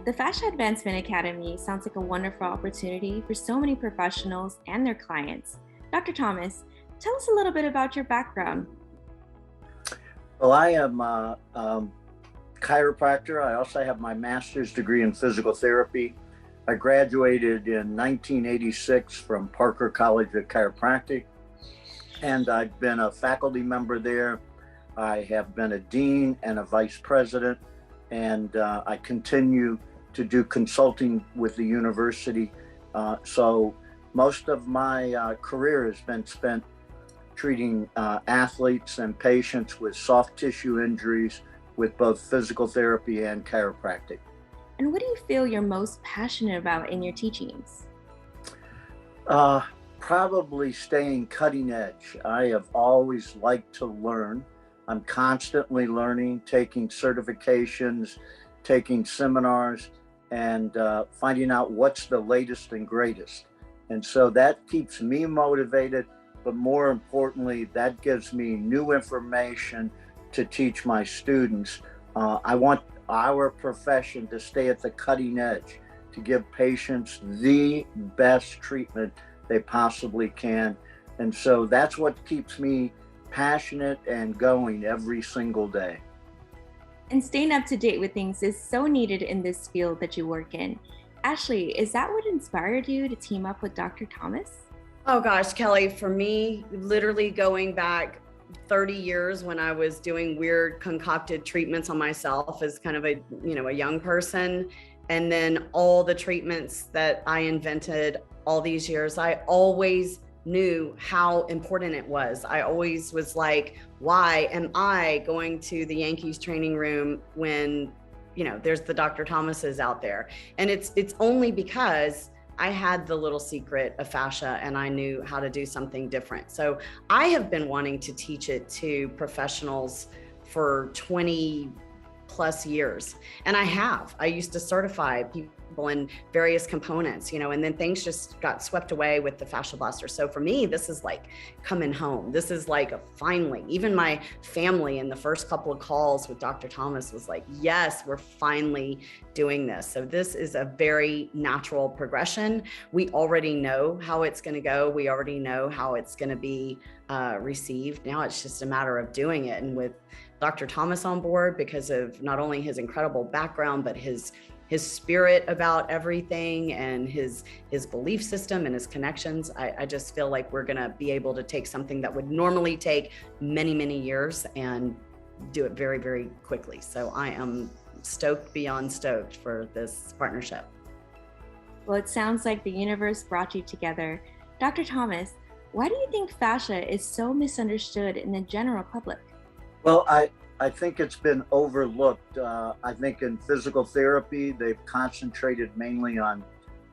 The Fascia Advancement Academy sounds like a wonderful opportunity for so many professionals and their clients. Dr. Thomas, tell us a little bit about your background. Well, I am a chiropractor. I also have my master's degree in physical therapy. I graduated in 1986 from Parker College of Chiropractic, and I've been a faculty member there. I have been a dean and a vice president, and I continue to do consulting with the university. So most of my career has been spent treating athletes and patients with soft tissue injuries with both physical therapy and chiropractic. And what do you feel you're most passionate about in your teachings? Probably staying cutting edge. I have always liked to learn. I'm constantly learning, taking certifications, taking seminars, and finding out what's the latest and greatest. And so that keeps me motivated, but more importantly, that gives me new information to teach my students. I want our profession to stay at the cutting edge, to give patients the best treatment they possibly can. And so that's what keeps me passionate and going every single day. And staying up to date with things is so needed in this field that you work in. Ashley, is that what inspired you to team up with Dr. Thomas? Oh gosh, Kelly, for me, literally going back 30 years when I was doing weird concocted treatments on myself as kind of a young person, and then all the treatments that I invented all these years, I always knew how important it was. I always was like, why am I going to the Yankees training room when, there's the Dr. Thomases out there? And it's only because I had the little secret of fascia and I knew how to do something different. So I have been wanting to teach it to professionals for 20 plus years. And I used to certify people in various components, and then things just got swept away with the fascial blaster. So for me, this is like coming home. This is like finally, even my family in the first couple of calls with Dr. Thomas was like, yes, we're finally doing this. So this is a very natural progression. We already know how it's going to go. We already know how it's going to be received. Now it's just a matter of doing it. And with Dr. Thomas on board, because of not only his incredible background, but his spirit about everything and his belief system and his connections, I just feel like we're gonna be able to take something that would normally take many, many years and do it very, very quickly. So I am stoked beyond stoked for this partnership. Well, it sounds like the universe brought you together. Dr. Thomas, why do you think fascia is so misunderstood in the general public? Well, I think it's been overlooked. I think in physical therapy, they've concentrated mainly on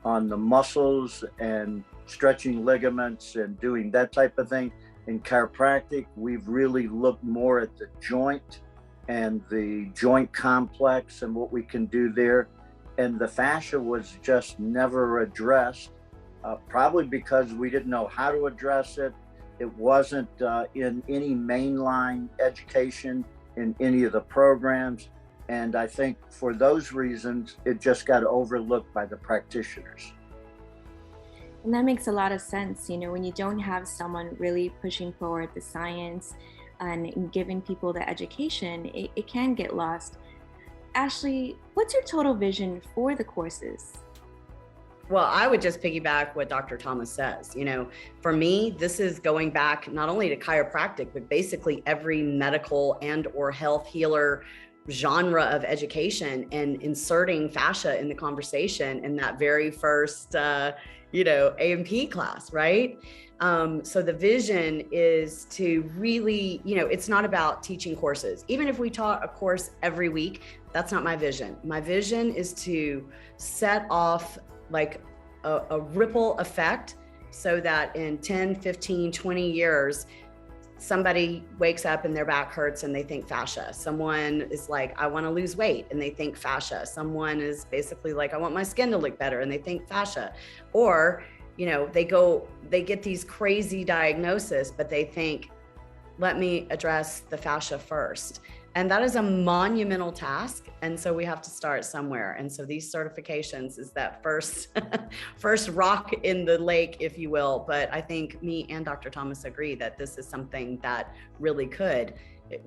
the muscles and stretching ligaments and doing that type of thing. In chiropractic, we've really looked more at the joint and the joint complex and what we can do there. And the fascia was just never addressed, probably because we didn't know how to address it. It wasn't in any mainline education in any of the programs. And I think for those reasons, it just got overlooked by the practitioners. And that makes a lot of sense. When you don't have someone really pushing forward the science and giving people the education, it can get lost. Ashley, what's your total vision for the courses? Well, I would just piggyback what Dr. Thomas says. For me, this is going back not only to chiropractic, but basically every medical and or health healer genre of education, and inserting fascia in the conversation in that very first, A&P class, right? So the vision is to really, it's not about teaching courses. Even if we taught a course every week, that's not my vision. My vision is to set off like a ripple effect so that in 10, 15, 20 years, somebody wakes up and their back hurts and they think fascia. Someone is like, I want to lose weight and they think fascia. Someone is basically like, I want my skin to look better and they think fascia. Or, they get these crazy diagnoses, but they think, let me address the fascia first. And that is a monumental task. And so we have to start somewhere. And so these certifications is that first, first rock in the lake, if you will. But I think me and Dr. Thomas agree that this is something that really could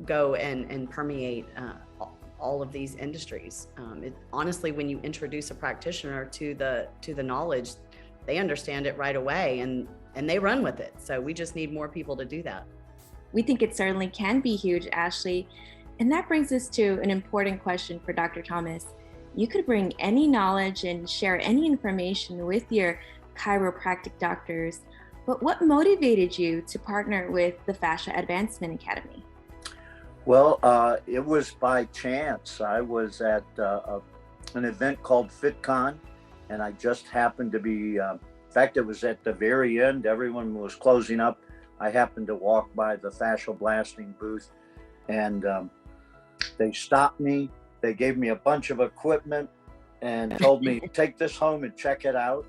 go and permeate all of these industries. Honestly, when you introduce a practitioner to the knowledge, they understand it right away and they run with it. So we just need more people to do that. We think it certainly can be huge, Ashley. And that brings us to an important question for Dr. Thomas. You could bring any knowledge and share any information with your chiropractic doctors, but what motivated you to partner with the Fascia Advancement Academy? Well, it was by chance. I was at an event called FitCon, and I just happened to be, in fact, it was at the very end. Everyone was closing up. I happened to walk by the fascial blasting booth, and they stopped me. They gave me a bunch of equipment and told me, take this home and check it out.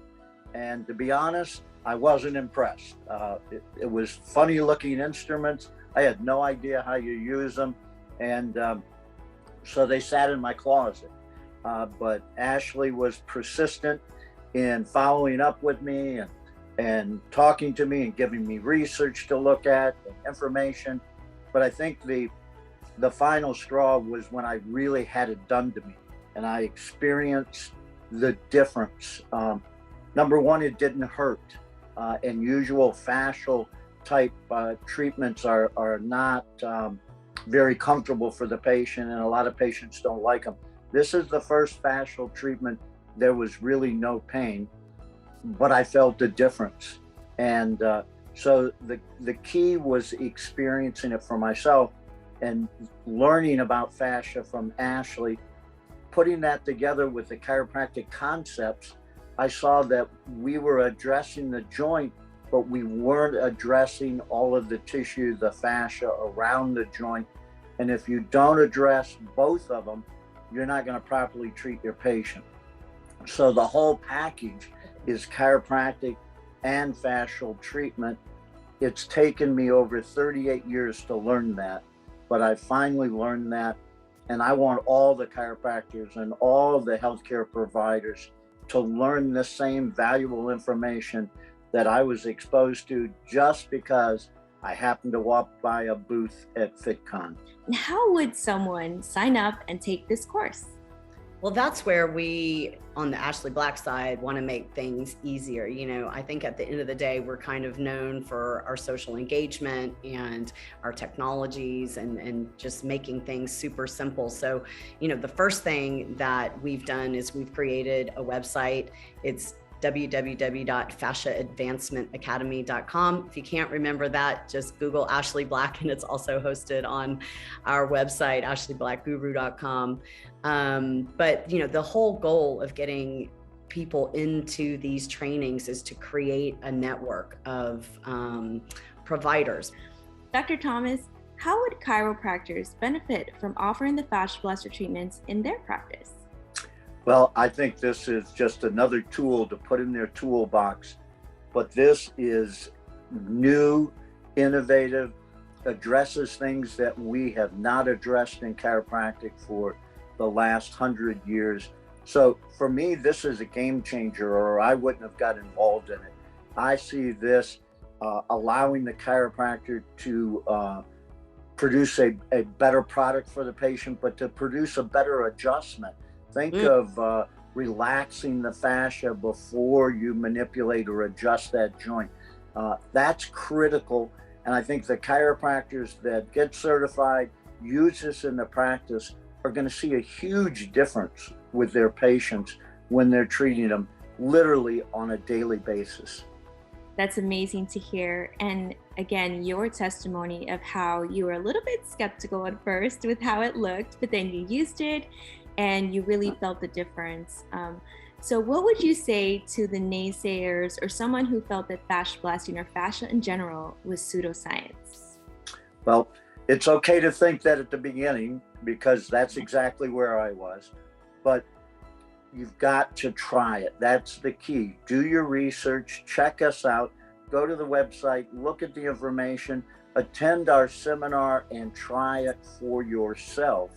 And to be honest, I wasn't impressed. It was funny looking instruments. I had no idea how you use them. And so they sat in my closet. But Ashley was persistent in following up with me and talking to me and giving me research to look at and information. But I think the final straw was when I really had it done to me and I experienced the difference. Number one, it didn't hurt. And usual fascial type treatments are not very comfortable for the patient, and a lot of patients don't like them. This is the first fascial treatment. There was really no pain, but I felt the difference. And so the key was experiencing it for myself and learning about fascia from Ashley, putting that together with the chiropractic concepts. I saw that we were addressing the joint, but we weren't addressing all of the tissue, the fascia around the joint. And if you don't address both of them, you're not going to properly treat your patient. So the whole package is chiropractic and fascial treatment. It's taken me over 38 years to learn that, but I finally learned that. And I want all the chiropractors and all the healthcare providers to learn the same valuable information that I was exposed to just because I happened to walk by a booth at FitCon. How would someone sign up and take this course? Well, that's where we, on the Ashley Black side, want to make things easier. You know, I think at the end of the day, we're kind of known for our social engagement and our technologies and just making things super simple. So, you know, the first thing that we've done is we've created a website. It's www.fasciaadvancementacademy.com. If you can't remember that, just Google Ashley Black, and it's also hosted on our website, ashleyblackguru.com. But you know, the whole goal of getting people into these trainings is to create a network of providers. Dr. Thomas, how would chiropractors benefit from offering the fascia blaster treatments in their practice? Well, I think this is just another tool to put in their toolbox, but this is new, innovative, addresses things that we have not addressed in chiropractic for the last 100 years. So for me, this is a game changer, or I wouldn't have got involved in it. I see this allowing the chiropractor to produce a better product for the patient, but to produce a better adjustment. Think of relaxing the fascia before you manipulate or adjust that joint. That's critical. And I think the chiropractors that get certified, use this in the practice, are going to see a huge difference with their patients when they're treating them literally on a daily basis. That's amazing to hear. And again, your testimony of how you were a little bit skeptical at first with how it looked, but then you used it and you really felt the difference. So what would you say to the naysayers or someone who felt that fascia blasting or fascia in general was pseudoscience? Well, it's okay to think that at the beginning, because that's exactly where I was, but you've got to try it. That's the key. Do your research, check us out, go to the website, look at the information, attend our seminar and try it for yourself.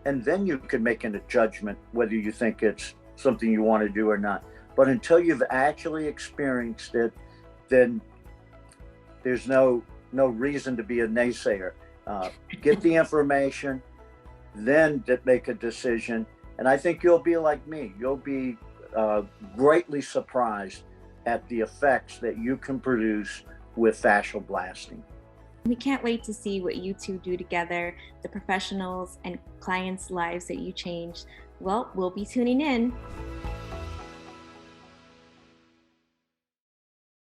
And then you can make a judgment whether you think it's something you want to do or not. But until you've actually experienced it, then there's no reason to be a naysayer. Get the information, then make a decision. And I think you'll be like me. You'll be greatly surprised at the effects that you can produce with fascial blasting. We can't wait to see what you two do together, the professionals and clients' lives that you changed. Well, we'll be tuning in.